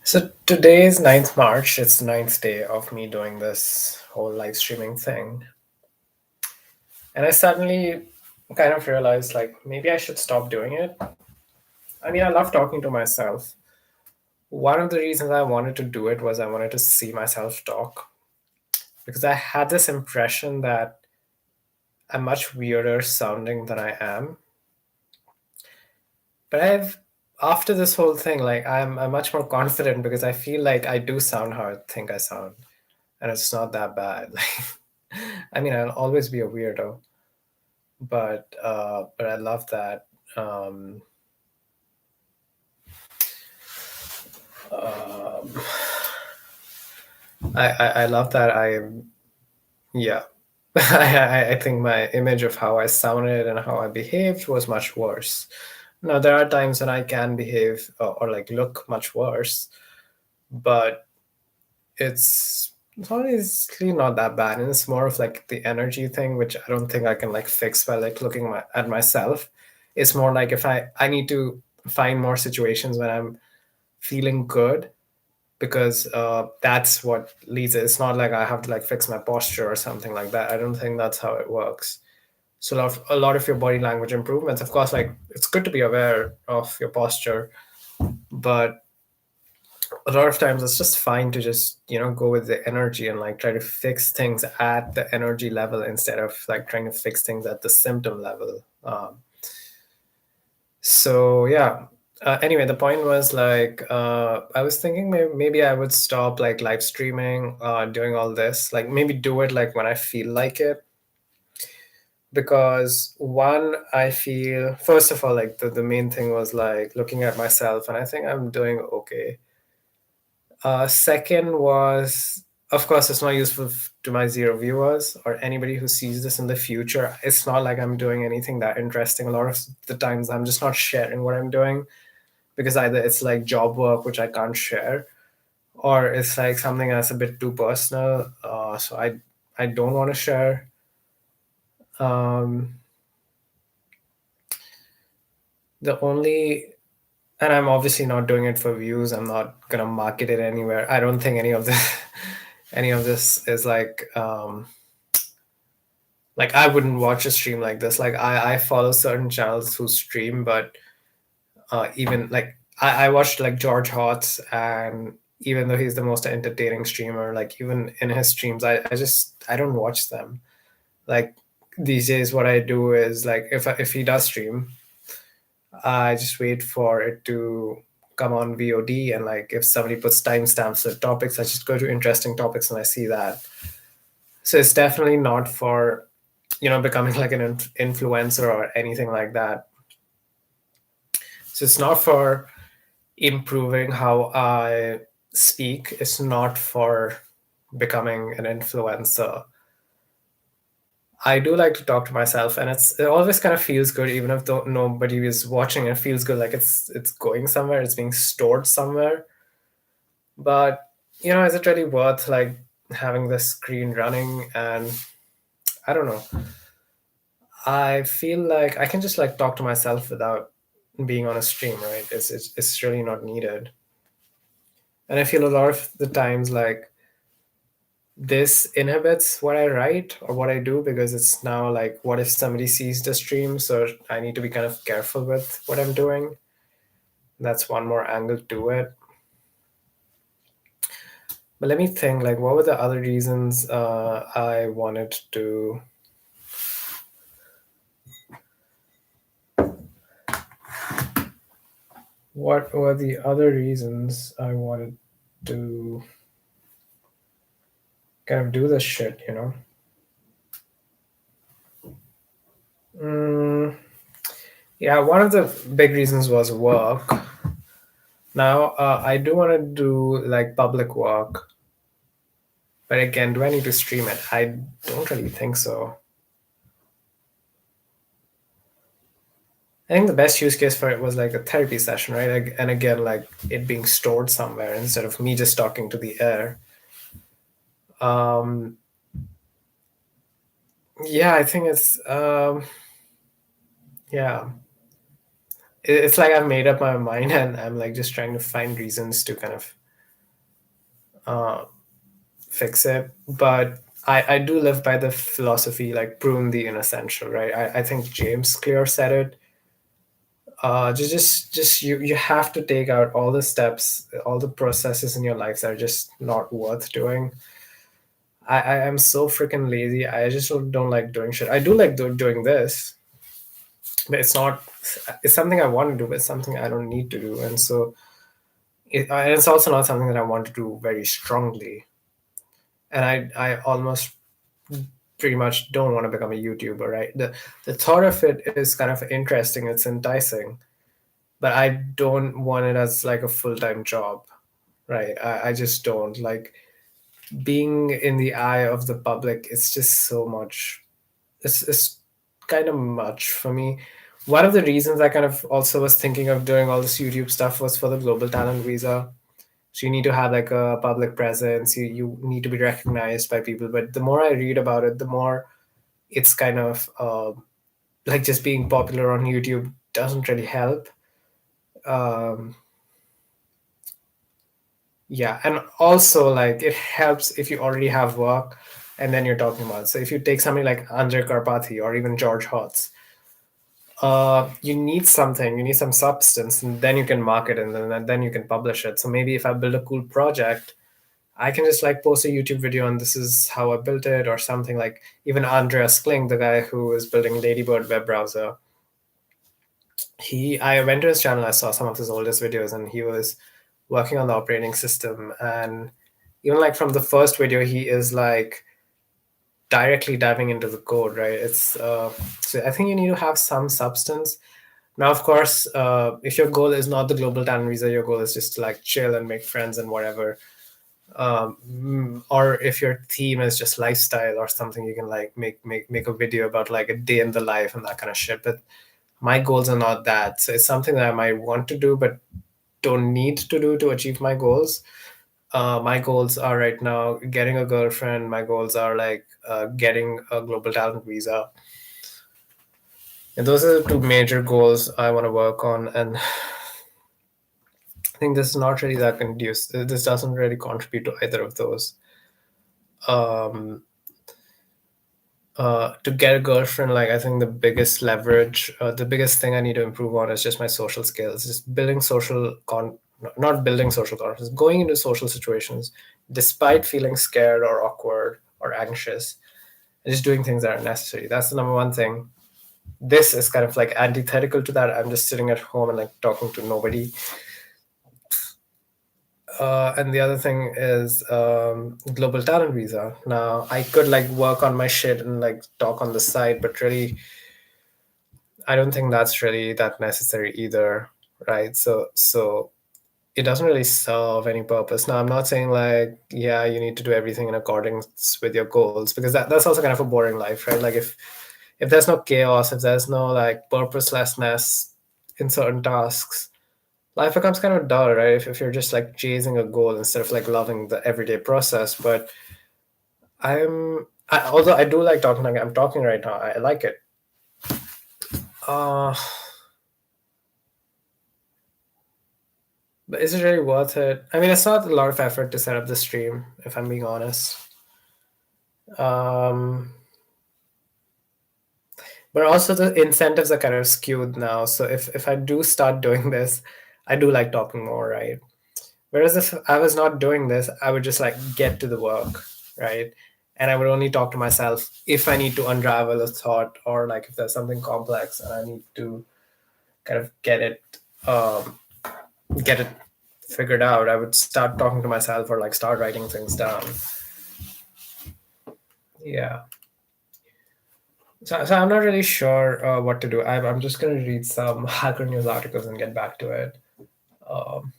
So today is 9th March. It's the ninth day of me doing this whole live streaming thing. And I suddenly kind of realized like maybe I should stop doing it. I mean, I love talking to myself. One of the reasons I wanted to do it was I wanted to see myself talk because I had this impression that I'm much weirder sounding than I am. But I've after this whole thing, like I'm much more confident because I feel like I do sound how I think I sound. And it's not that bad. Like, I mean, I'll always be a weirdo, but I love that. Um, um, I love that. Yeah. I think my image of how I sounded and how I behaved was much worse. Now there are times when I can behave or like look much worse, but it's honestly not that bad, and it's more of like the energy thing, which I don't think I can like fix by like looking at myself. It's more like if I need to find more situations when I'm feeling good, because that's what leads it. It's not like I have to like fix my posture or something like that. I don't think that's how it works. So a lot of your body language improvements, of course, like it's good to be aware of your posture, but a lot of times it's just fine to just go with the energy and like try to fix things at the energy level instead of like trying to fix things at the symptom level. So yeah. Anyway, the point was like I was thinking maybe I would stop like live streaming, doing all this, like maybe do it like when I feel like it, because one, I feel first of all like the main thing was like looking at myself and I think I'm doing okay. Second was, of course, it's not useful to my zero viewers or anybody who sees this in the future. It's not like I'm doing anything that interesting. A lot of the times, I'm just not sharing what I'm doing because either it's like job work, which I can't share, or it's like something that's a bit too personal. So I don't want to share. Um, the only and I'm obviously not doing it for views. I'm not gonna market it anywhere. I don't think any of this any of this is like I wouldn't watch a stream like this. Like I follow certain channels who stream, but even like I watched like George Hotz, and even though he's the most entertaining streamer, like even in his streams, I don't watch them. Like these days, what I do is like if he does stream, I just wait for it to come on VOD, and like if somebody puts timestamps for topics, I just go to interesting topics and I see that. So it's definitely not for becoming like an influencer or anything like that. So it's not for improving how I speak. It's not for becoming an influencer. I do like to talk to myself, and it always kind of feels good, even if nobody is watching. It feels good, like it's going somewhere. It's being stored somewhere. But is it really worth like having the screen running? And I don't know. I feel like I can just like talk to myself without being on a stream, right? It's really not needed. And I feel a lot of the times like this inhibits what I write or what I do, because it's now like, what if somebody sees the stream? So I need to be kind of careful with what I'm doing. That's one more angle to it. But let me think, like, what were the other reasons I wanted to. What were the other reasons I wanted to kind of do this shit, Mm, yeah, one of the big reasons was work. Now, I do want to do like public work, but again, do I need to stream it? I don't really think so. I think the best use case for it was like a therapy session, right? And again, like it being stored somewhere instead of me just talking to the air. Um, yeah, I think yeah, it's like I've made up my mind and I'm like just trying to find reasons to kind of uh, fix it. But I do live by the philosophy like prune the inessential, right? I think James Clear said it. Just you have to take out all the steps, all the processes in your life that are just not worth doing. I am so freaking lazy. I just don't like doing shit. I do like doing this, but it's not. It's something I want to do, but it's something I don't need to do, and so and it's also not something that I want to do very strongly. And I almost pretty much don't want to become a YouTuber, right? The thought of it is kind of interesting. It's enticing, but I don't want it as like a full time job, right? I just don't like being in the eye of the public. It's just so much. It's kind of much for me. One of the reasons I kind of also was thinking of doing all this YouTube stuff was for the global talent visa. So you need to have like a public presence. You need to be recognized by people. But the more I read about it, the more it's kind of like just being popular on YouTube doesn't really help. Um, yeah, and also like it helps if you already have work, and then you're talking about. So if you take somebody like Andre Karpathy or even George Hotz, you need something, you need some substance, and then you can market it, and then you can publish it. So maybe if I build a cool project, I can just like post a YouTube video and this is how I built it or something. Like even Andreas Kling, the guy who is building Ladybird web browser, I went to his channel, I saw some of his oldest videos, and he was working on the operating system. And even like from the first video, he is like directly diving into the code, right? It's so I think you need to have some substance. Now, of course, if your goal is not the global talent visa, your goal is just to like chill and make friends and whatever. Or if your theme is just lifestyle or something, you can like make a video about like a day in the life and that kind of shit. But my goals are not that. So it's something that I might want to do, but don't need to do to achieve my goals. My goals are right now getting a girlfriend. My goals are like getting a global talent visa. And those are the two major goals I want to work on. And I think this is not really that conducive. This doesn't really contribute to either of those. Um, to get a girlfriend, like I think the biggest leverage, the biggest thing I need to improve on is just my social skills. Just building not building social confidence, going into social situations despite feeling scared or awkward or anxious, and just doing things that are necessary. That's the number one thing. This is kind of like antithetical to that. I'm just sitting at home and like talking to nobody. And the other thing is global talent visa. Now I could like work on my shit and like talk on the side, but really I don't think that's really that necessary either, right? So it doesn't really serve any purpose. Now I'm not saying like, yeah, you need to do everything in accordance with your goals, because that's also kind of a boring life, right? Like if there's no chaos, if there's no like purposelessness in certain tasks, life becomes kind of dull, right? If you're just like chasing a goal instead of like loving the everyday process. But although I do like talking, like I'm talking right now, I like it. Uh, but is it really worth it? I mean, it's not a lot of effort to set up the stream, if I'm being honest. Um, but also the incentives are kind of skewed now. So if I do start doing this, I do like talking more, right? Whereas if I was not doing this, I would just like get to the work, right? And I would only talk to myself if I need to unravel a thought, or like if there's something complex and I need to kind of um, get it figured out. I would start talking to myself or like start writing things down. Yeah. So I'm not really sure what to do. I'm just going to read some Hacker News articles and get back to it. Um,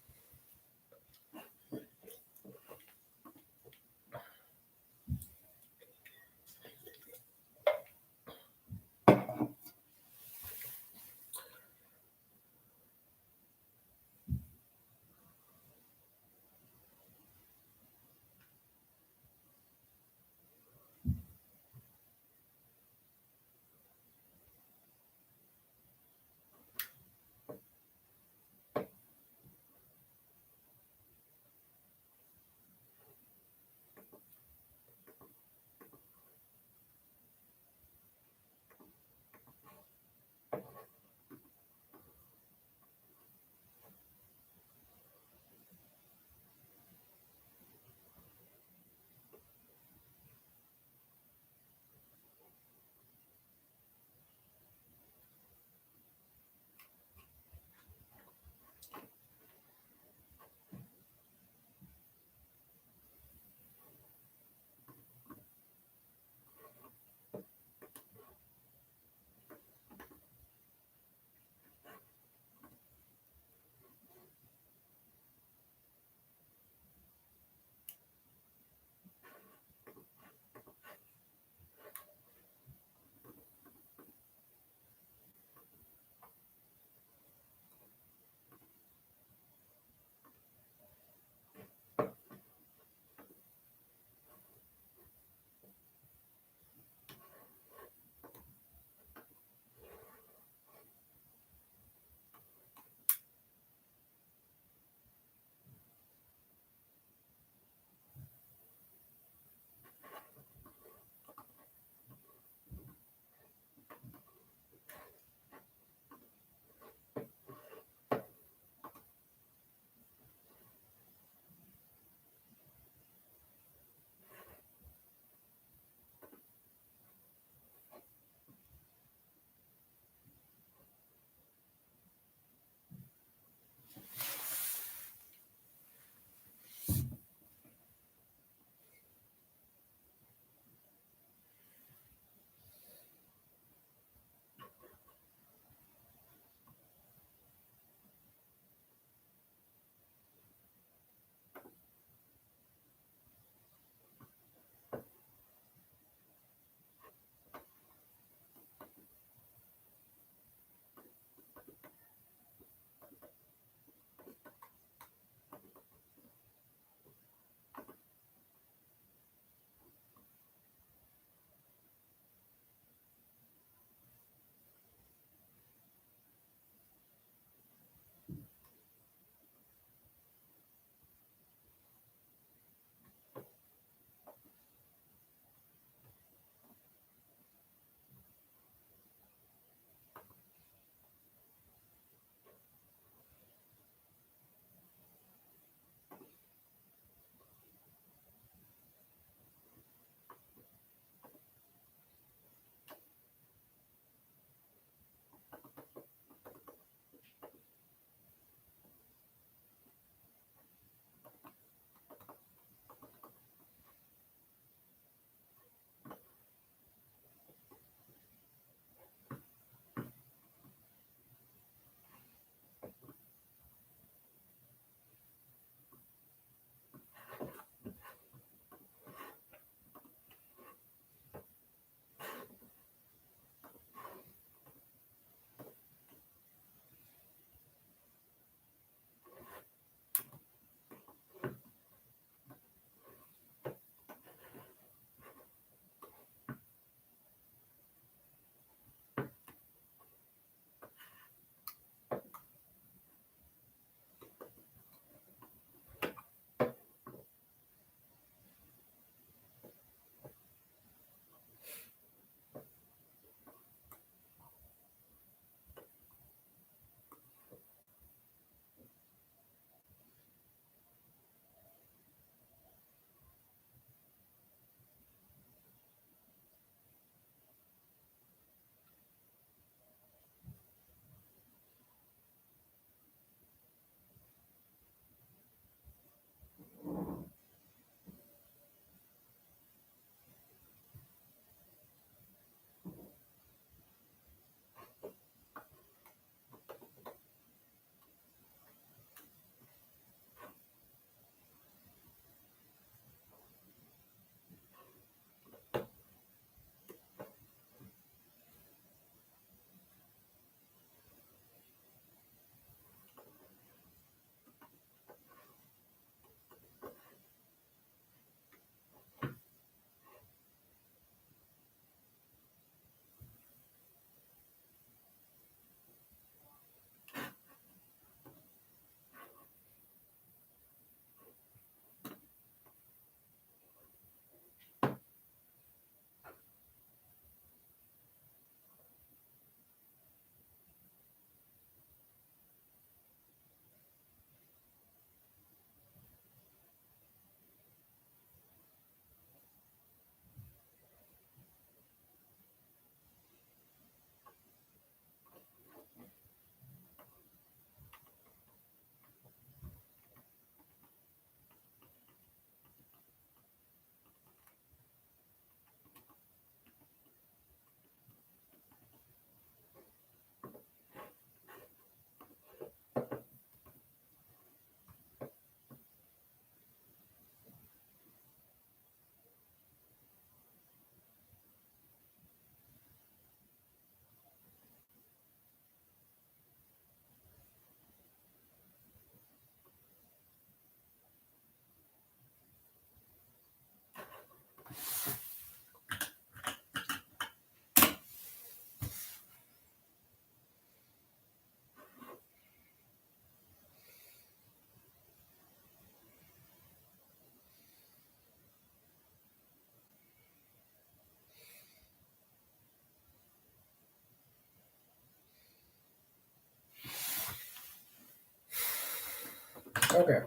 Okay,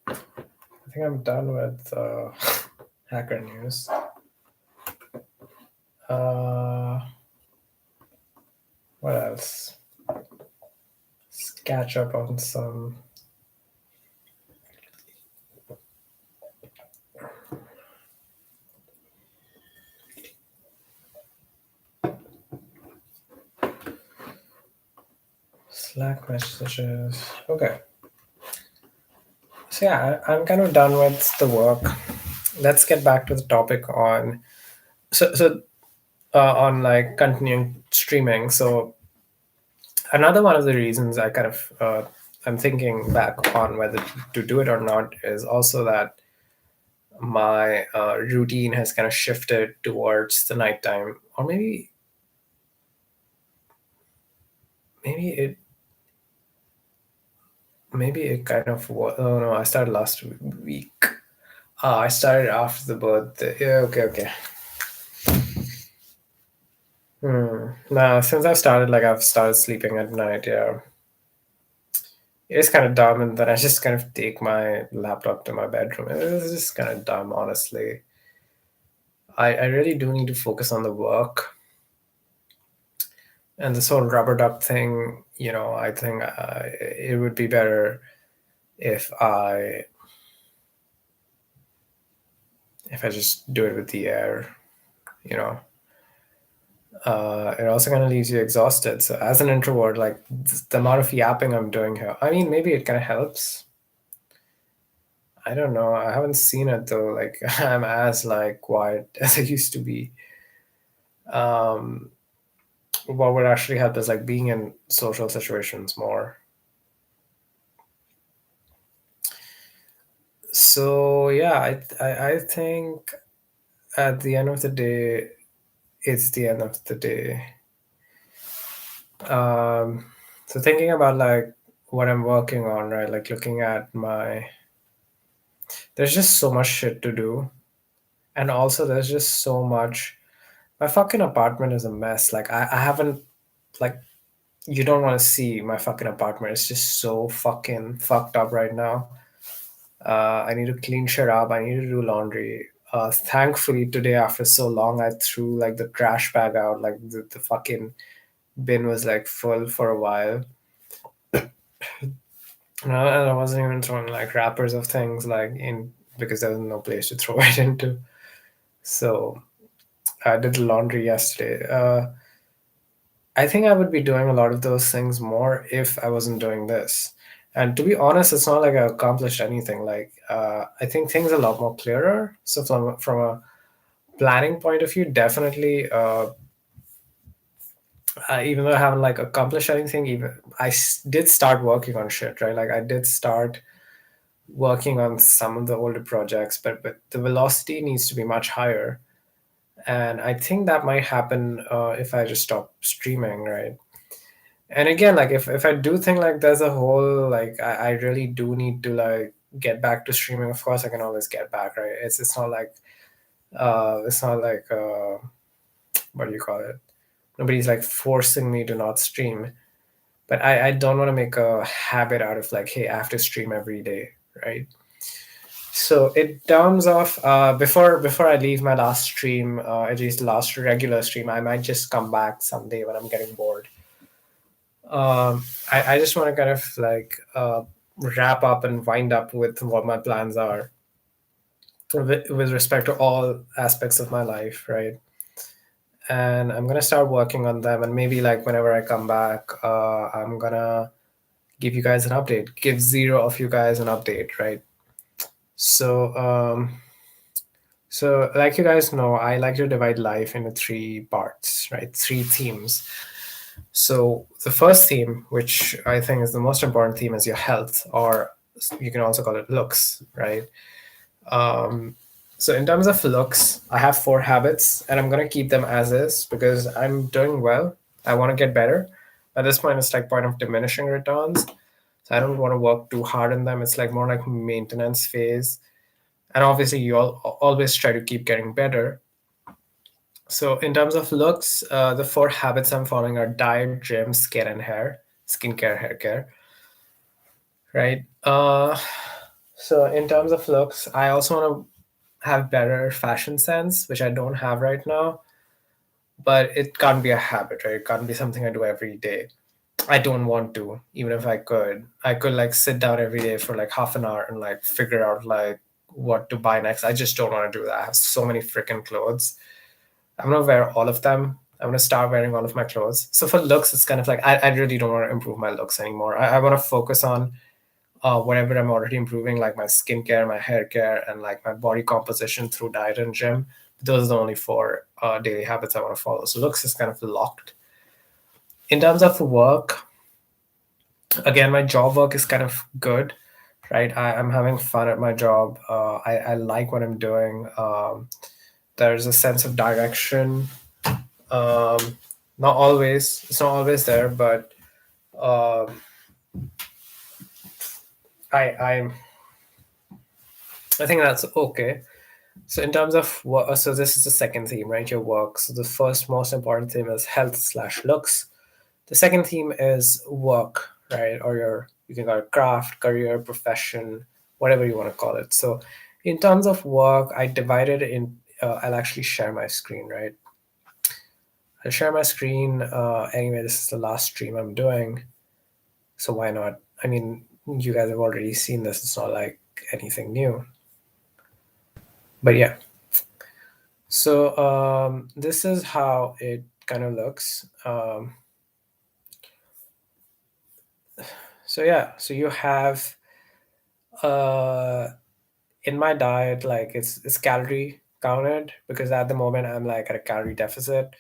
I think I'm done with hacker news. Uh, what else? Let's catch up on some. Slack messages. Okay. So yeah, I'm kind of done with the work. Let's get back to the topic on on like continuing streaming. So another one of the reasons I kind of I'm thinking back on whether to do it or not is also that my routine has kind of shifted towards the nighttime, or maybe it kind of oh no, I started last week. I started after the birthday. Yeah, okay, okay. Nah, since I've started, like I've started sleeping at night. Yeah, it's kind of dumb, and then I just kind of take my laptop to my bedroom. It's just kind of dumb, honestly. I really do need to focus on the work and this whole rubber duck thing. I think it would be better if I just do it with the air. You know, it also kind of leaves you exhausted. So as an introvert, like the amount of yapping I'm doing here, I mean, maybe it kind of helps. I don't know. I haven't seen it though. Like I'm as like quiet as I used to be. Um, what would actually help is like being in social situations more. So yeah, I think at the end of the day, it's the end of the day. Um, so thinking about like what I'm working on, right? Like looking at there's just so much shit to do, and also there's just so much. My fucking apartment is a mess. Like I haven't like you don't want to see my fucking apartment. It's just so fucking fucked up right now. I need to clean shit up. I need to do laundry. Thankfully, today after so long, I threw like the trash bag out. Like the fucking bin was like full for a while. And I wasn't even throwing like wrappers of things like in because there was no place to throw it into. So I did the laundry yesterday. I think I would be doing a lot of those things more if I wasn't doing this. And to be honest, it's not like I accomplished anything. Like I think things are a lot more clearer. So from a planning point of view, definitely. Even though I haven't like accomplished anything, even did start working on shit, right? Like I did start working on some of the older projects, but the velocity needs to be much higher. And I think that might happen if I just stop streaming, right? And again, like if I do think like there's a whole like I really do need to like get back to streaming, of course I can always get back, right? It's not like what do you call it? Nobody's like forcing me to not stream. But I don't want to make a habit out of like, hey, I have to stream every day, right? So in terms of before I leave my last stream, at least last regular stream, I might just come back someday when I'm getting bored. I just want to kind of like wrap up and wind up with what my plans are with respect to all aspects of my life, right? And I'm gonna start working on them, and maybe like whenever I come back, I'm gonna give you guys an update, give zero of you guys an update, right? So, like you guys know, I like to divide life into three parts, right? Three themes. So the first theme, which I think is the most important theme, is your health, or you can also call it looks, right? Um, so in terms of looks, I have four habits, and I'm gonna keep them as is because I'm doing well. I want to get better. At this point, it's like point of diminishing returns. So I don't want to work too hard on them. It's like more like maintenance phase. And obviously, you always try to keep getting better. So in terms of looks, the four habits I'm following are diet, gym, skin, and hair. Skincare, hair care. right? So in terms of looks, I also want to have better fashion sense, which I don't have right now. But it can't be a habit, right? It can't be something I do every day. I don't want to, even if I could. I could like sit down every day for like half an hour and like figure out like what to buy next. I just don't want to do that. I have so many freaking clothes. I'm gonna wear all of them. I'm gonna start wearing all of my clothes. So for looks, it's kind of like I really don't want to improve my looks anymore. I want to focus on whatever I'm already improving, like my skincare, my hair care, and like my body composition through diet and gym. Those are the only four daily habits I want to follow. So looks is kind of locked. In terms of work, again, my job work is kind of good, right? I'm having fun at my job. I like what I'm doing. There's a sense of direction. Um, not always, it's not always there, but um I'm I think that's okay. So in terms of what, so this is the second theme, right? Your work. So the first most important theme is health slash looks. The second theme is work, right? Or your, you can call it craft, career, profession, whatever you want to call it. So in terms of work, I divided it in. I'll actually share my screen, right? I'll share my screen. Anyway, this is the last stream I'm doing, so why not? I mean, you guys have already seen this. It's not like anything new, but yeah. So this is how it kind of looks. So yeah, so you have uh, in my diet, like it's calorie counted because at the moment I'm like at a calorie deficit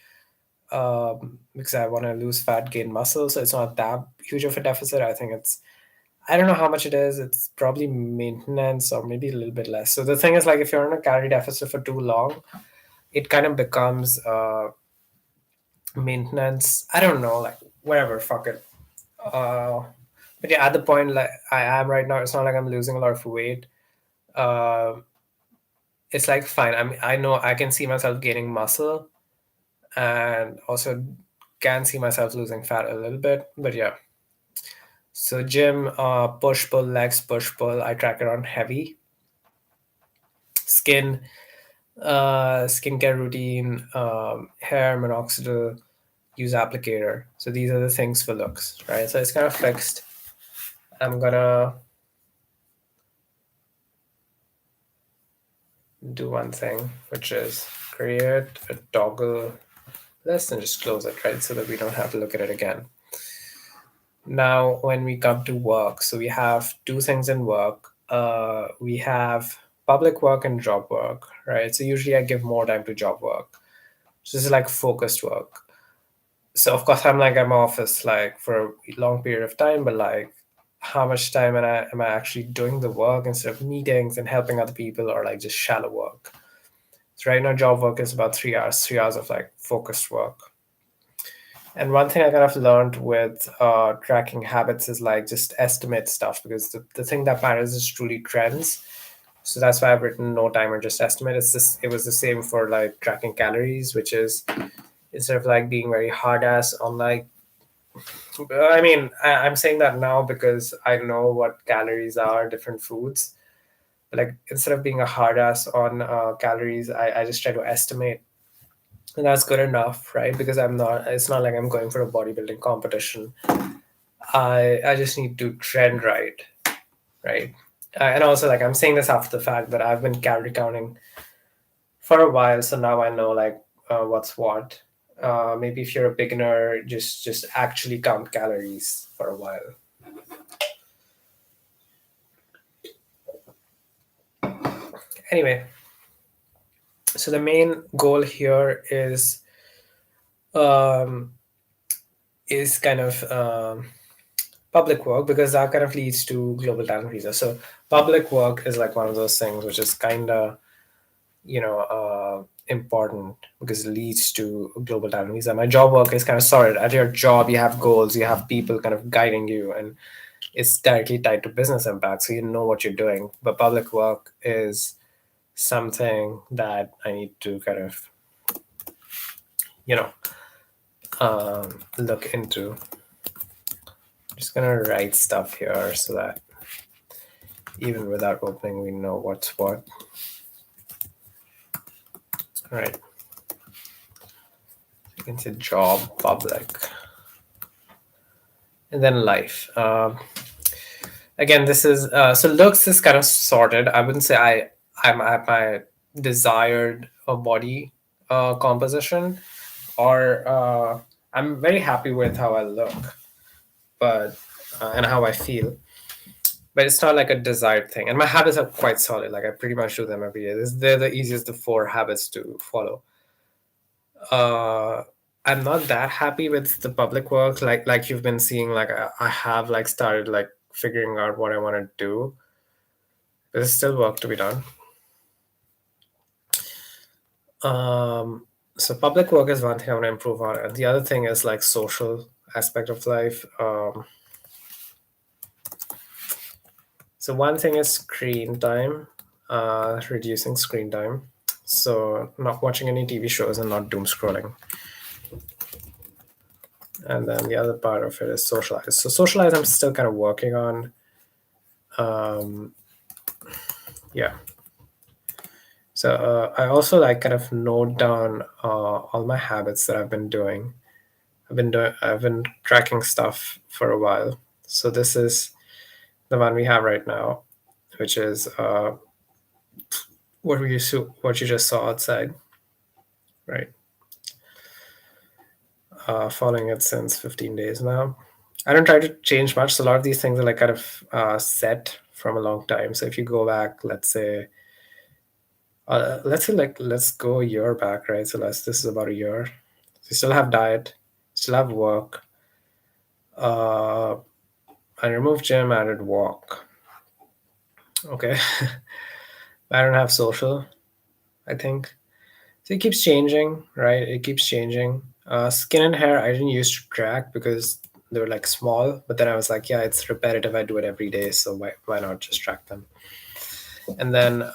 because I want to lose fat, gain muscle. So it's not that huge of a deficit. I think it's, I don't know how much it is. It's probably maintenance or maybe a little bit less. So the thing is, like, if you're in a calorie deficit for too long, it kind of becomes maintenance. I don't know, like whatever, fuck it. Uh, but yeah, at the point like I am right now, it's not like I'm losing a lot of weight. Uh, it's like fine. I know I can see myself gaining muscle, and also can see myself losing fat a little bit. But yeah, so gym, push pull legs, push pull. I track it on heavy. Skin, skincare routine, hair minoxidil, use applicator. So these are the things for looks, right? So it's kind of fixed. I'm gonna do one thing, which is create a toggle list and just close it, right? So that we don't have to look at it again. Now, when we come to work, so we have two things in work. We have public work and job work, right? So usually I give more time to job work. So this is like focused work. So of course I'm like I'm office like for a long period of time, but like how much time am I actually doing the work instead of meetings and helping other people or like just shallow work? So right now job work is about 3 hours, 3 hours of like focused work. And one thing I kind of learned with tracking habits is like just estimate stuff because the thing that matters is truly trends. So that's why I've written no timer, just estimate. It was the same for like tracking calories, which is instead of like being very hard ass on like, I mean, I'm saying that now because I know what calories are, different foods. But like instead of being a hard ass on calories, I just try to estimate, and that's good enough, right? Because I'm not, it's not like I'm going for a bodybuilding competition. I just need to trend right, right? And also like I'm saying this after the fact that I've been calorie counting for a while, so now I know like what's what. Maybe if you're a beginner, just actually count calories for a while. Anyway, so the main goal here um, is kind of public work because that kind of leads to global talent visa. So public work is like one of those things which is kind of important because it leads to global talent visa. My job work is kind of sorted. At your job, you have goals, you have people kind of guiding you, and it's directly tied to business impact, so you know what you're doing. But public work is something that I need to kind of you know look into. I'm just gonna write stuff here so that Even without opening, we know what's what. All right. You can say job, public, and then life. Again, this is so looks is kind of sorted. I wouldn't say I'm at my desired body composition, or I'm very happy with how I look, but and how I feel. But it's not like a desired thing. And my habits are quite solid. Like I pretty much do them every day. They're the easiest of four habits to follow. Uh, I'm not that happy with the public work. Like you've been seeing. Like I have like started like figuring out what I want to do. There's still work to be done. Um, so public work is one thing I want to improve on, and the other thing is like social aspect of life. So one thing is screen time, reducing screen time. So not watching any TV shows and not doom scrolling. And then the other part of it is socialize. So socialize, I'm still kind of working on. Um, yeah. So I also like kind of note down all my habits that I've been doing. I've been tracking stuff for a while. So this is the one we have right now, which is what you just saw outside, right? Following it since 15 days now. I don't try to change much. So a lot of these things are like kind of set from a long time. So if you go back, let's say like let's go a year back, right? So this is about a year. So you still have diet, still have work. Uh, I removed gym, added walk. Okay, I don't have social. I think so. It keeps changing, right? It keeps changing. Skin and hair, I didn't used to track because they were like small. But then I was like, yeah, it's repetitive. I do it every day, so why not just track them? And then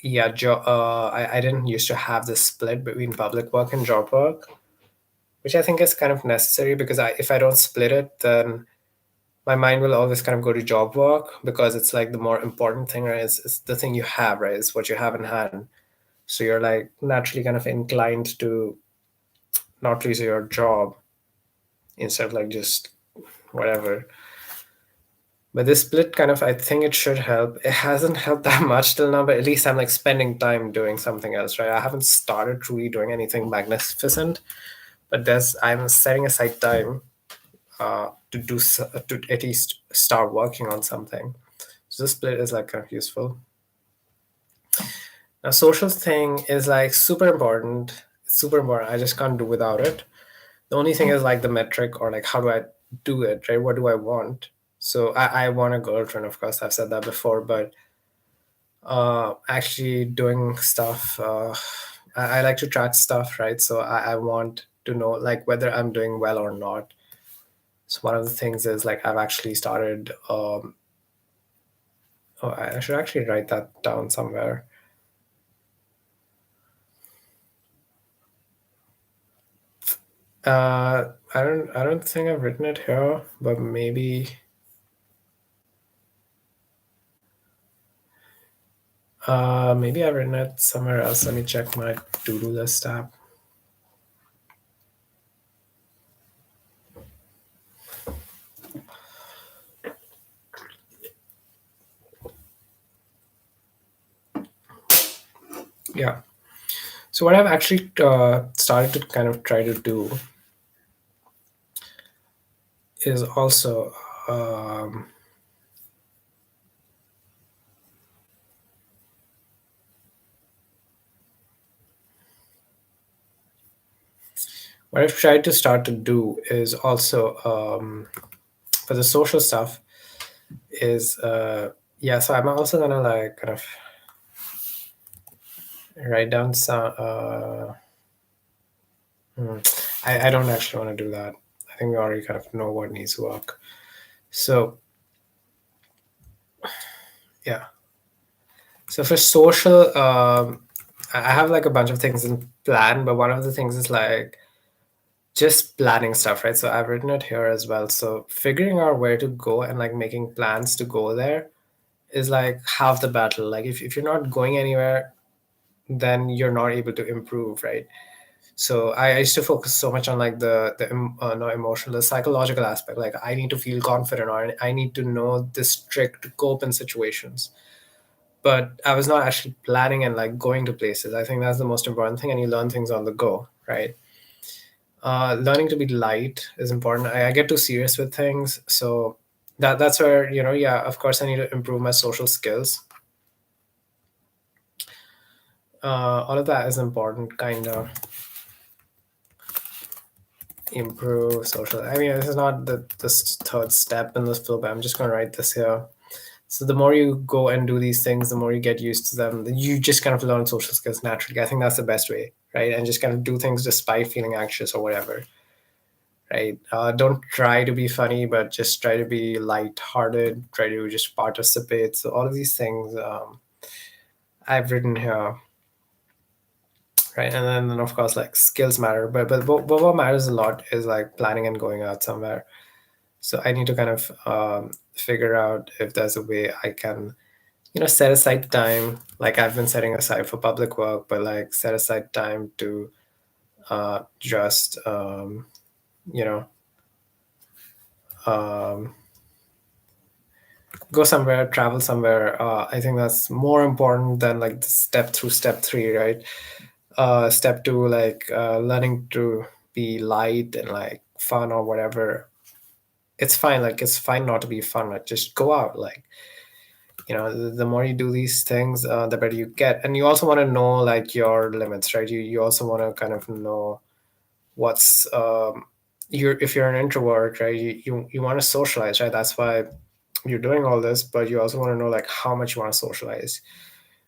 yeah, I didn't used to have this split between public work and job work, which I think is kind of necessary because if I don't split it, then my mind will always kind of go to job work because it's like the more important thing, right? It's the thing you have, right? It's what you have in hand. So you're like naturally kind of inclined to not lose your job instead of like just whatever. But this split kind of, I think it should help. It hasn't helped that much till now, but at least I'm like spending time doing something else, right? I haven't started truly doing anything magnificent, but I'm setting aside time to at least start working on something. So this split is like kind of useful. Now, social thing is like super important. It's super important. I just can't do without it. The only thing is like the metric or like how do I do it, right? What do I want? So I want a girlfriend, of course. I've said that before, but actually doing stuff, I like to track stuff, right? So I want to know like whether I'm doing well or not. So one of the things is like I've actually started. Oh, I should actually write that down somewhere. I don't think I've written it here, but maybe I've written it somewhere else. Let me check my to-do list app. Yeah. So what I've actually started to kind of try to do is also what I've tried to start to do is also for the social stuff is yeah. So I'm also gonna like kind of write down some. I don't actually want to do that. I think we already kind of know what needs work. So yeah. So for social, I have like a bunch of things in plan, but one of the things is like just planning stuff, right? So I've written it here as well. So figuring out where to go and like making plans to go there is like half the battle. Like if you're not going anywhere, then you're not able to improve, right? So I used to focus so much on like not emotional, the psychological aspect. Like I need to feel confident, or I need to know this trick to cope in situations. But I was not actually planning and like going to places. I think that's the most important thing, and you learn things on the go, right? Learning to be light is important. I get too serious with things, so that's where, yeah, of course I need to improve my social skills. All of that is important, kind of improve social. I mean, this is not this third step in this flow, but I'm just going to write this here. So the more you go and do these things, the more you get used to them. You just kind of learn social skills naturally. I think that's the best way, right? And just kind of do things despite feeling anxious or whatever, right? Don't try to be funny, but just try to be light-hearted. Try to just participate. So all of these things I've written here, right? And then of course like skills matter, but what matters a lot is like planning and going out somewhere. So I need to kind of figure out if there's a way I can, set aside time. Like I've been setting aside for public work, but like set aside time to just you know um, go somewhere, travel somewhere. I think that's more important than like the step through step three, right? Step two, like learning to be light and like fun or whatever. It's fine. Like it's fine not to be fun. Like just go out. Like the more you do these things, the better you get. And you also want to know like your limits, right? You also want to kind of know what's you're if you're an introvert, right? You want to socialize, right? That's why you're doing all this, but you also want to know like how much you want to socialize.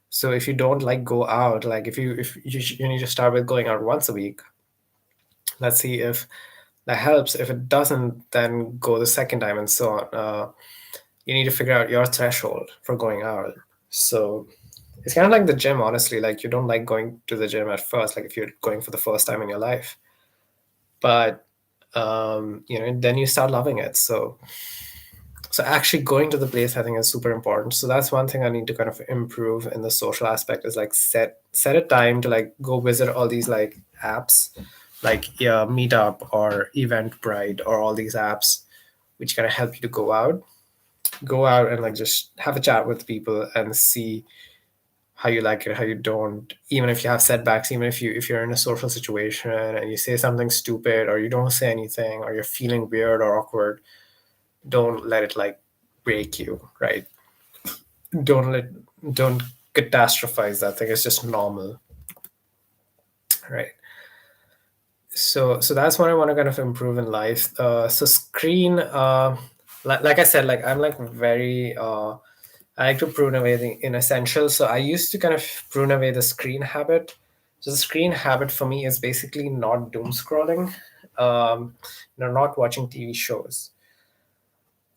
So if you don't like go out, like if you need to start with going out once a week. Let's see if that helps. If it doesn't, then go the second time and so on. You need to figure out your threshold for going out. So it's kind of like the gym, honestly. Like you don't like going to the gym at first, like if you're going for the first time in your life, but then you start loving it. So actually going to the place, I think, is super important. So that's one thing I need to kind of improve in the social aspect, is like set a time to like go visit all these like apps, like yeah, Meetup or Eventbrite or all these apps, which kind of help you to go out and like just have a chat with people and see how you like it, how you don't. Even if you have setbacks, even if you're in a social situation and you say something stupid or you don't say anything or you're feeling weird or awkward, don't let it like break you, right? Don't catastrophize that thing. It's just normal, right? So that's what I want to kind of improve in life. So screen, like I said, like I'm like very I like to prune away the inessentials. So I used to kind of prune away the screen habit. So the screen habit for me is basically not doom scrolling, not watching TV shows.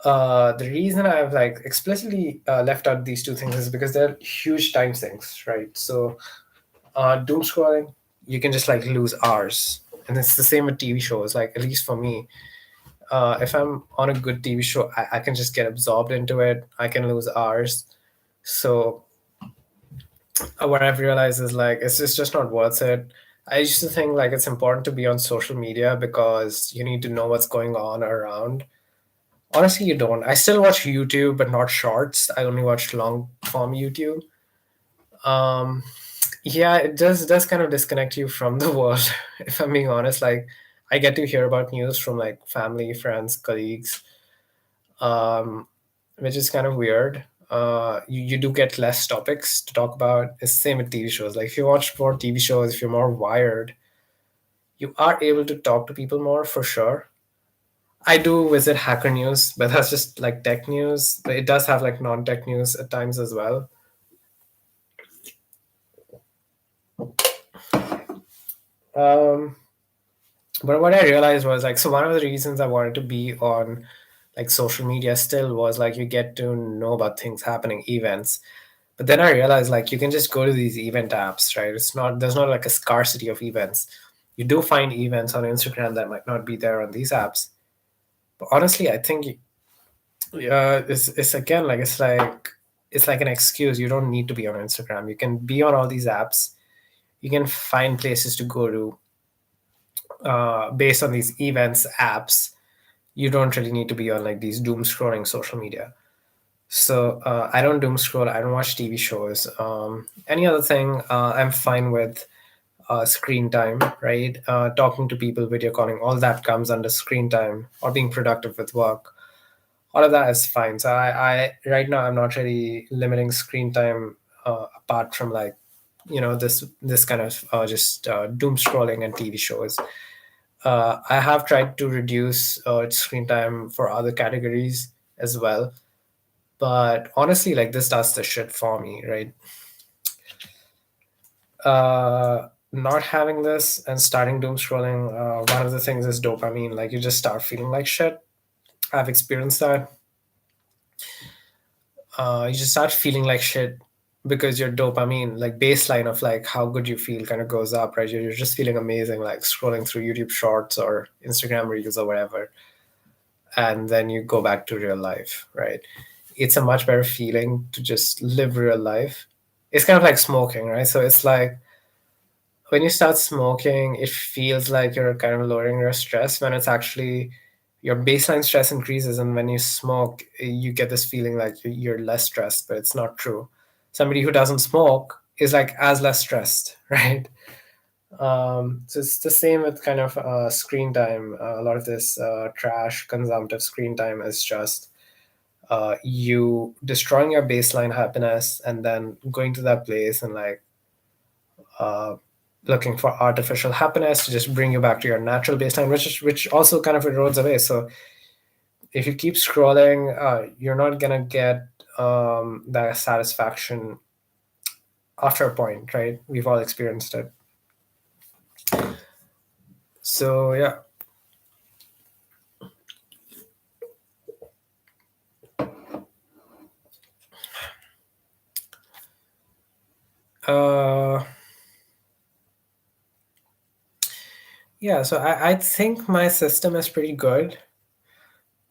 The reason I've like explicitly left out these two things is because they're huge time sinks, right? So doom scrolling, you can just like lose hours, and it's the same with TV shows. Like at least for me, if I'm on a good TV show, I can just get absorbed into it. I can lose hours. So what I've realized is like it's just not worth it. I used to think like it's important to be on social media because you need to know what's going on around. Honestly, you don't. I still watch YouTube, but not shorts. I only watch long form YouTube. Um, yeah, it does kind of disconnect you from the world, if I'm being honest. Like, I get to hear about news from like family, friends, colleagues, um, which is kind of weird. You do get less topics to talk about. It's the same with TV shows. Like, if you watch more TV shows, if you're more wired, you are able to talk to people more for sure. I do visit Hacker News, but that's just like tech news. But it does have like non-tech news at times as well. Um, but what I realized was like, so one of the reasons I wanted to be on like social media still was like you get to know about things happening, events. But then I realized like you can just go to these event apps, right? There's not like a scarcity of events. You do find events on Instagram that might not be there on these apps. But honestly, I think it's again like it's like an excuse. You don't need to be on Instagram. You can be on all these apps. You can find places to go to based on these events apps. You don't really need to be on like these doom scrolling social media. So I don't doom scroll. I don't watch TV shows. Any other thing, I'm fine with screen time, right? Talking to people, video calling, all that comes under screen time, or being productive with work. All of that is fine. So I right now I'm not really limiting screen time apart from like this kind of just doom scrolling and TV shows. I have tried to reduce screen time for other categories as well, but honestly, like this does the shit for me, right? Not having this and starting doom scrolling, one of the things is dopamine. Like you just start feeling like shit. I've experienced that. You just start feeling like shit because your dopamine, like baseline of like how good you feel, kind of goes up, right? You're just feeling amazing, like scrolling through YouTube Shorts or Instagram Reels or whatever, and then you go back to real life, right? It's a much better feeling to just live real life. It's kind of like smoking, right? So it's like when you start smoking, it feels like you're kind of lowering your stress when it's actually your baseline stress increases. And when you smoke, you get this feeling like you're less stressed, but it's not true. Somebody who doesn't smoke is like as less stressed, right? So it's the same with kind of screen time. A lot of this trash consumptive screen time is just you destroying your baseline happiness and then going to that place and like uh, looking for artificial happiness to just bring you back to your natural baseline, which also kind of erodes away. So if you keep scrolling, you're not gonna get that satisfaction after a point, right? We've all experienced it. So yeah. Uh, yeah, so I think my system is pretty good.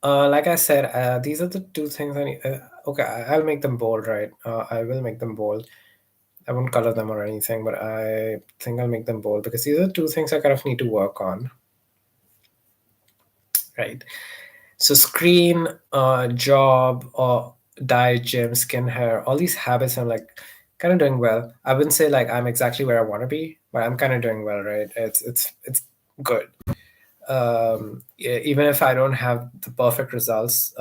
Like I said, these are the two things I need. Okay, I'll make them bold, right? I will make them bold. I won't color them or anything, but I think I'll make them bold because these are two things I kind of need to work on, right? So screen, job, or diet, gym, skin, hair, all these habits I'm like kind of doing well. I wouldn't say like I'm exactly where I want to be, but I'm kind of doing well, right? It's good. Even if I don't have the perfect results,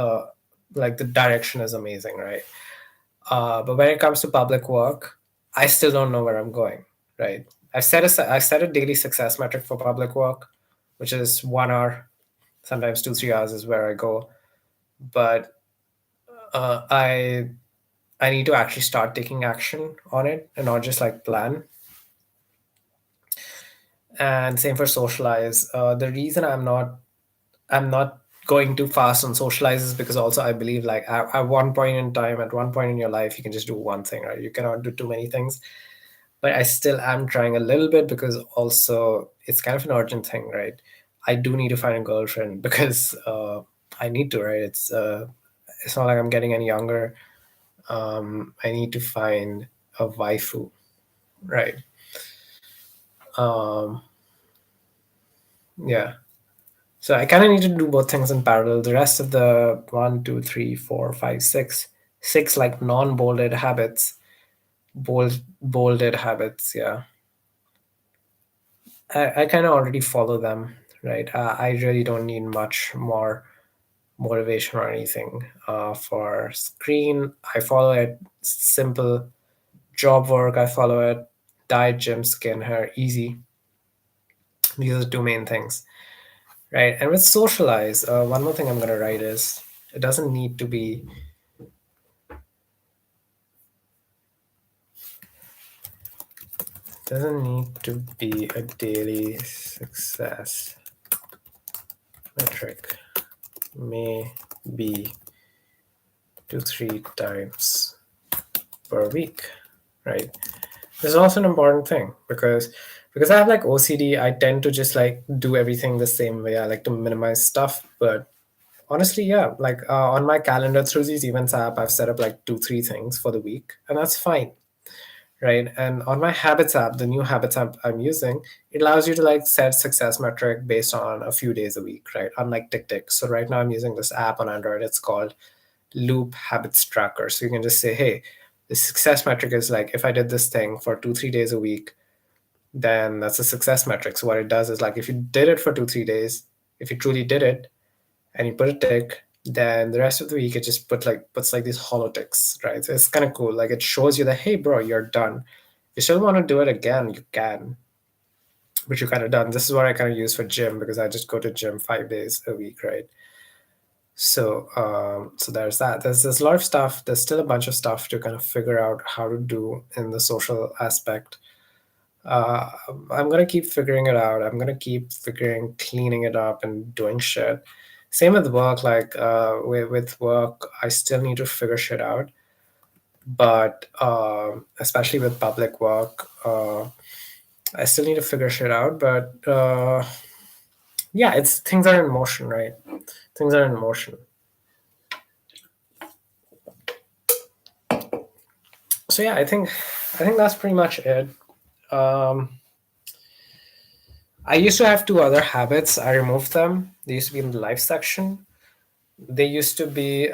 like the direction is amazing, right? But when it comes to public work, I still don't know where I'm going, right? I set a daily success metric for public work, which is 1 hour, sometimes 2 3 hours is where I go. But uh, I I need to actually start taking action on it and not just like plan. And same for socialize. The reason I'm not going too fast on socialize is because also I believe like at one point in time, at one point in your life, you can just do one thing, right? You cannot do too many things. But I still am trying a little bit because also it's kind of an urgent thing, right? I do need to find a girlfriend because I need to, right? It's not like I'm getting any younger. I need to find a waifu, right? Um, yeah. So I kind of need to do both things in parallel. The rest of the one, two, three, four, five, six like non-bolded habits, bolded habits. Yeah, I kind of already follow them, right? I really don't need much more motivation or anything. For screen, I follow it. Simple. Job work, I follow it. Diet, gym, skin, hair, easy. These are the two main things, right? And with socialize, one more thing I'm gonna write is it doesn't need to be a daily success metric. May be 2 3 times per week, right? This is also an important thing because Because I have like OCD, I tend to just like do everything the same way. I like to minimize stuff, but honestly, yeah, like on my calendar through these events app, I've set up like 2, 3 things for the week, and that's fine, right? And on my habits app, the new habits app I'm using, it allows you to like set success metric based on a few days a week, right? Unlike TickTick. So right now I'm using this app on Android. It's called Loop Habits Tracker. So you can just say, hey, the success metric is like if I did this thing for 2, 3 days a week, then that's a success metric. So what it does is like if you did it for 2, 3 days, if you truly did it and you put a tick, then the rest of the week it just puts like these hollow ticks, right? So it's kind of cool. Like it shows you that hey bro, you're done. If you still want to do it again, you can, but you're kind of done. This is what I kind of use for gym because I just go to gym 5 days a week, right? So there's that. There's a lot of stuff. There's still a bunch of stuff to kind of figure out how to do in the social aspect. uh, I'm gonna keep figuring it out. I'm gonna keep figuring, cleaning it up, and doing shit. Same with work. Like with work, I still need to figure shit out. But especially with public work, I still need to figure shit out. But yeah, it's things are in motion, right? Things are in motion. So yeah, I think that's pretty much it. Um, I used to have 2 other habits. I removed them. They used to be in the life section. They used to be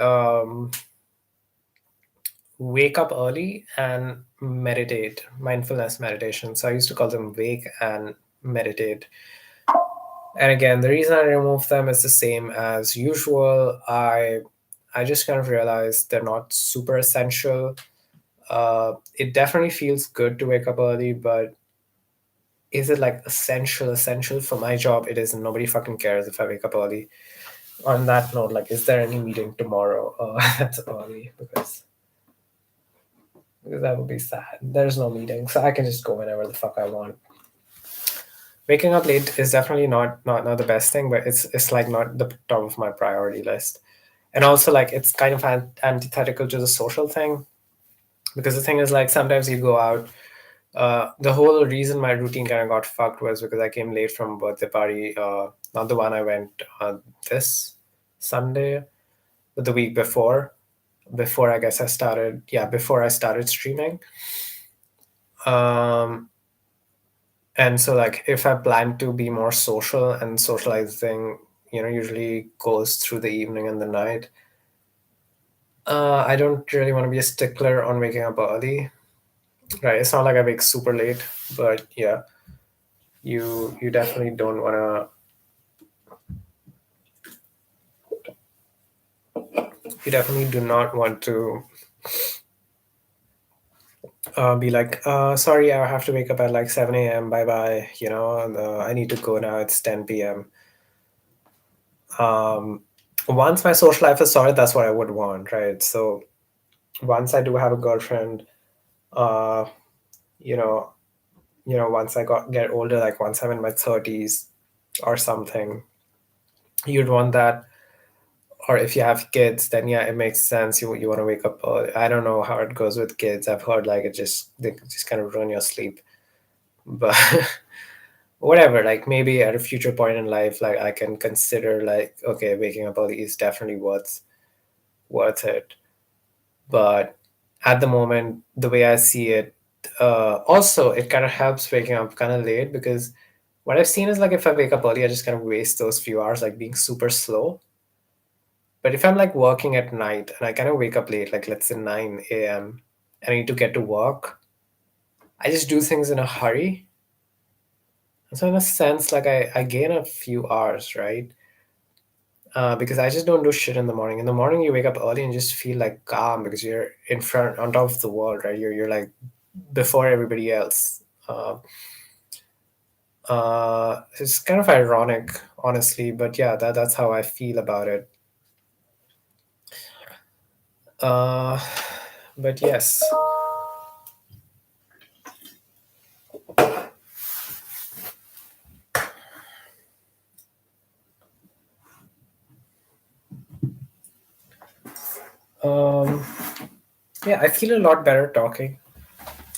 wake up early and meditate, mindfulness meditation. So I used to call them wake and meditate. And again, the reason I removed them is the same as usual. I just kind of realized they're not super essential. It definitely feels good to wake up early, but is it like essential for my job? It isn't. Nobody fucking cares if I wake up early. On that note, like, is there any meeting tomorrow? That's early because that would be sad. There's no meeting, so I can just go whenever the fuck I want. Waking up late is definitely not the best thing, but it's like not the top of my priority list. And also, like, it's kind of antithetical to the social thing because the thing is, like, sometimes you go out. The whole reason my routine kind of got fucked was because I came late from a birthday party. Not the one I went this Sunday, but the week before. Before I guess I started, yeah, before I started streaming. Um, and so like if I plan to be more social and socializing, usually goes through the evening and the night. I don't really want to be a stickler on waking up early, right? It's not like I wake super late, but yeah, you definitely don't want to. You definitely do not want to be like, sorry, I have to wake up at like 7 a.m. Bye bye. And, I need to go now. It's 10 p.m. Um, Once my social life is sorted, that's what I would want, right? So once I do have a girlfriend, uh, you know, once I get older, like once I'm in my 30s or something, you'd want that. Or if you have kids, then yeah, it makes sense. You want to wake up early. I don't know how it goes with kids. I've heard like they just kind of ruin your sleep, but whatever. Like maybe at a future point in life, like I can consider like okay, waking up early is definitely worth it. But at the moment, the way I see it, also it kind of helps waking up kind of late because what I've seen is like if I wake up early, I just kind of waste those few hours like being super slow. But if I'm like working at night and I kind of wake up late, like let's say 9 a.m., and I need to get to work, I just do things in a hurry. And so in a sense, like I gain a few hours, right? Because I just don't do shit in the morning. In the morning, you wake up early and just feel like calm because you're in front, on top of the world, right? You're like before everybody else. It's kind of ironic, honestly, but yeah, that's how I feel about it. Uh, but yes, um, yeah, I feel a lot better talking,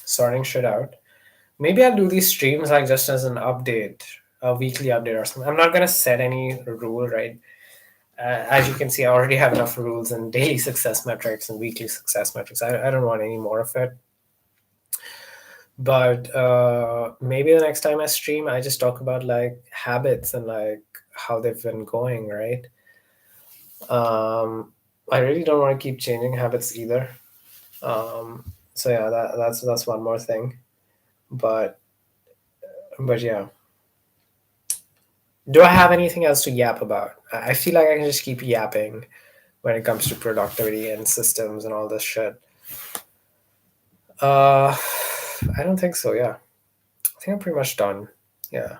sorting shit out. Maybe I'll do these streams like just as an update, a weekly update or something. I'm not gonna set any rule, right? As you can see, I already have enough rules in daily success metrics and weekly success metrics. I don't want any more of it. But maybe the next time I stream, I just talk about like habits and like how they've been going, right? Um, I really don't want to keep changing habits either. So yeah, that's one more thing. But yeah, do I have anything else to yap about? I feel like I can just keep yapping when it comes to productivity and systems and all this shit. Uh, I don't think so. Yeah, I think I'm pretty much done. Yeah,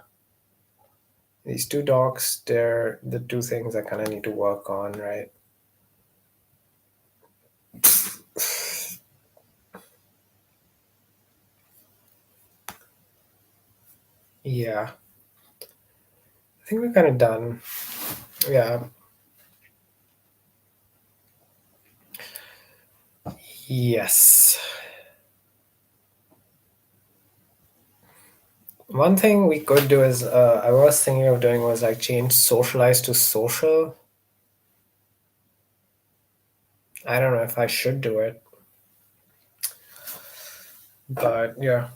these two docs, they're the two things I kind of need to work on, right? Yeah, I think we're kind of done. Yeah. Yes. One thing we could do is I was thinking of doing was like change socialize to social. I don't know if I should do it, but yeah.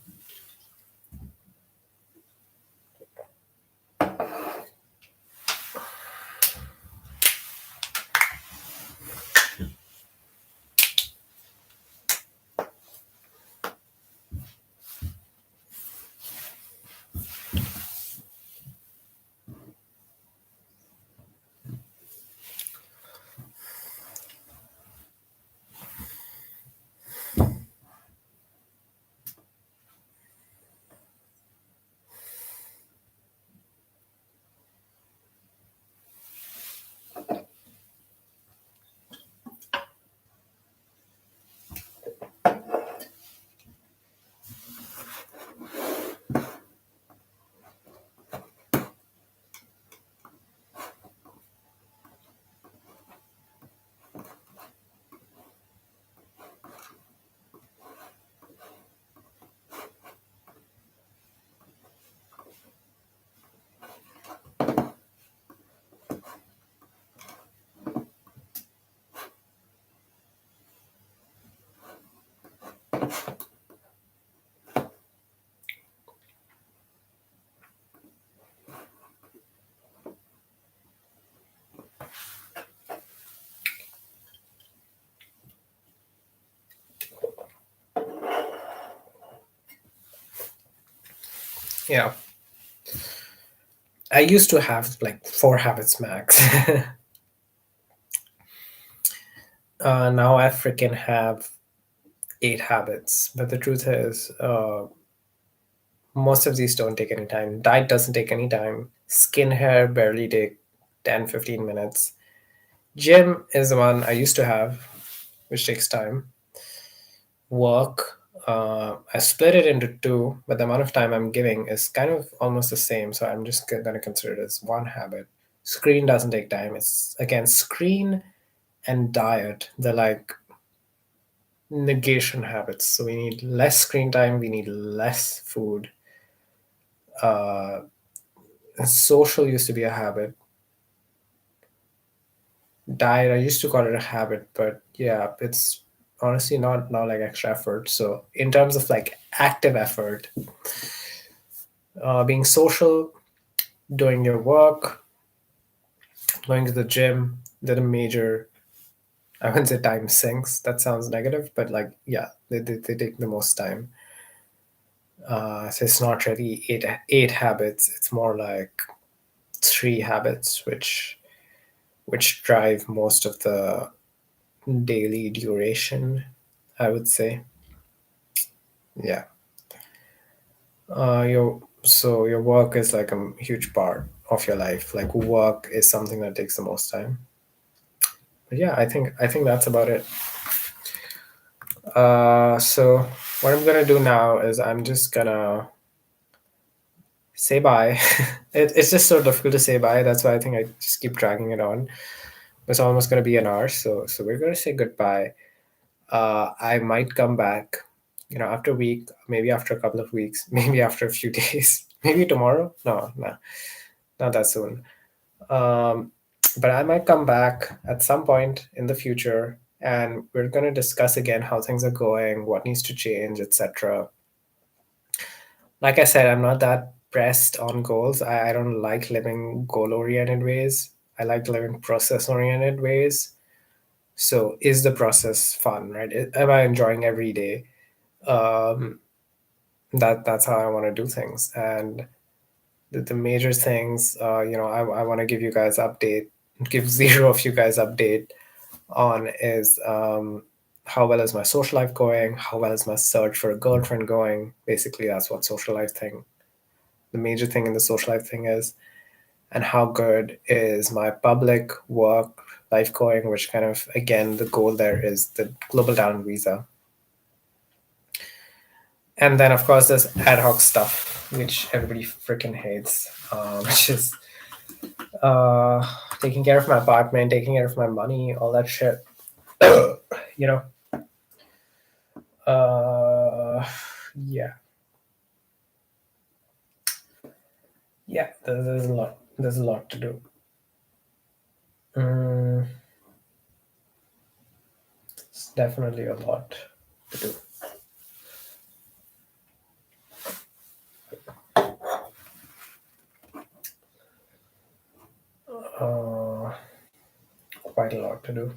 Yeah. I used to have like four habits max. Now I freaking have eight habits. But the truth is, most of these don't take any time. Diet doesn't take any time. Skin hair barely take 10-15 minutes. Gym is the one I used to have, which takes time. Work, I split it into two, but the amount of time I'm giving is kind of almost the same. So I'm just going to consider it as one habit. Screen doesn't take time. It's again screen and diet. They're like negation habits. So we need less screen time. We need less food. Uh, Social used to be a habit. Diet, I used to call it a habit, but yeah, it's honestly not like extra effort. So in terms of like active effort, being social, doing your work, going to the gym, they're the major. I wouldn't say time sinks. That sounds negative, but like yeah, they take the most time. So it's not really eight habits. It's more like three habits, which drive most of the daily duration. I would say, yeah. Your work is like a huge part of your life. Like work is something that takes the most time. But yeah, I think that's about it. So what I'm gonna do now is I'm just gonna say bye. It's just so difficult to say bye. That's why I think I just keep dragging it on. It's almost gonna be an hour, so we're gonna say goodbye. I might come back after a week, maybe after a couple of weeks, maybe after a few days, maybe tomorrow. No, not that soon. Um, but I might come back at some point in the future, and we're going to discuss again how things are going, what needs to change, etc. Like I said, I'm not that pressed on goals. I don't like living goal oriented ways. I like living process oriented ways. So, is the process fun, right? Am I enjoying every day? Um, that's how I want to do things. And the major things, I want to give you guys update, give zero of you guys update on is how well is my social life going? How well is my search for a girlfriend going? Basically, that's what social life thing, the major thing in the social life thing is. And how good is my public work life going, which kind of, again, the goal there is the global talent visa. And then, of course, there's ad hoc stuff, which everybody freaking hates, which is uh, taking care of my apartment, taking care of my money, all that shit. you know, uh, yeah, yeah. There's a lot. There's a lot to do. Mm, it's definitely a lot to do. Uh, Quite a lot to do.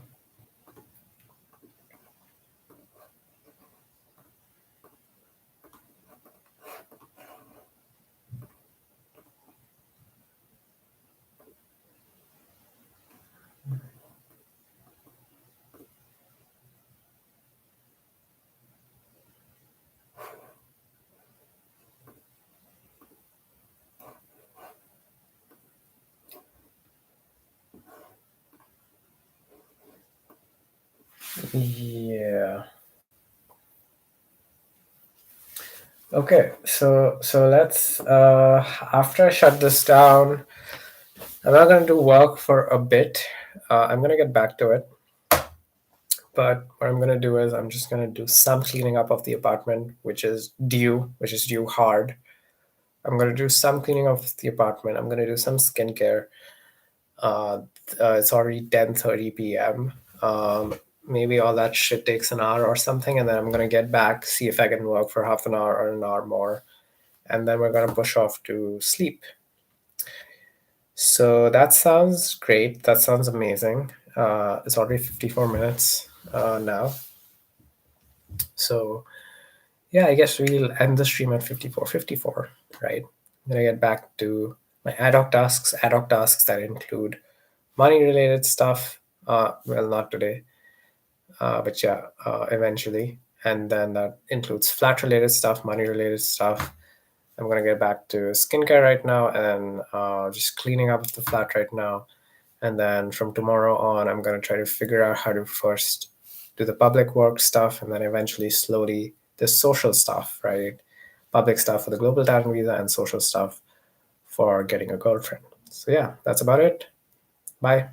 Yeah. Okay. So let's. After I shut this down, I'm not gonna do work for a bit. I'm gonna get back to it. But what I'm gonna do is I'm just gonna do some cleaning up of the apartment, which is due hard. I'm gonna do some cleaning of the apartment. I'm gonna do some skincare. Uh, it's already 10:30 p.m. Maybe all that shit takes an hour or something, and then I'm gonna get back, see if I can work for half an hour or an hour more, and then we're gonna push off to sleep. So that sounds great. That sounds amazing. It's already 54 minutes now. So yeah, I guess we'll end the stream at 54:54, right? I'm gonna get back to my ad hoc tasks that include money related stuff. Well, not today, but yeah, eventually. And then that includes flat related stuff, money related stuff. I'm gonna get back to skincare right now and just cleaning up the flat right now. And then from tomorrow on, I'm gonna try to figure out how to first do the public work stuff and then eventually slowly the social stuff, right? Public stuff for the global talent visa and social stuff for getting a girlfriend. So yeah, that's about it. Bye.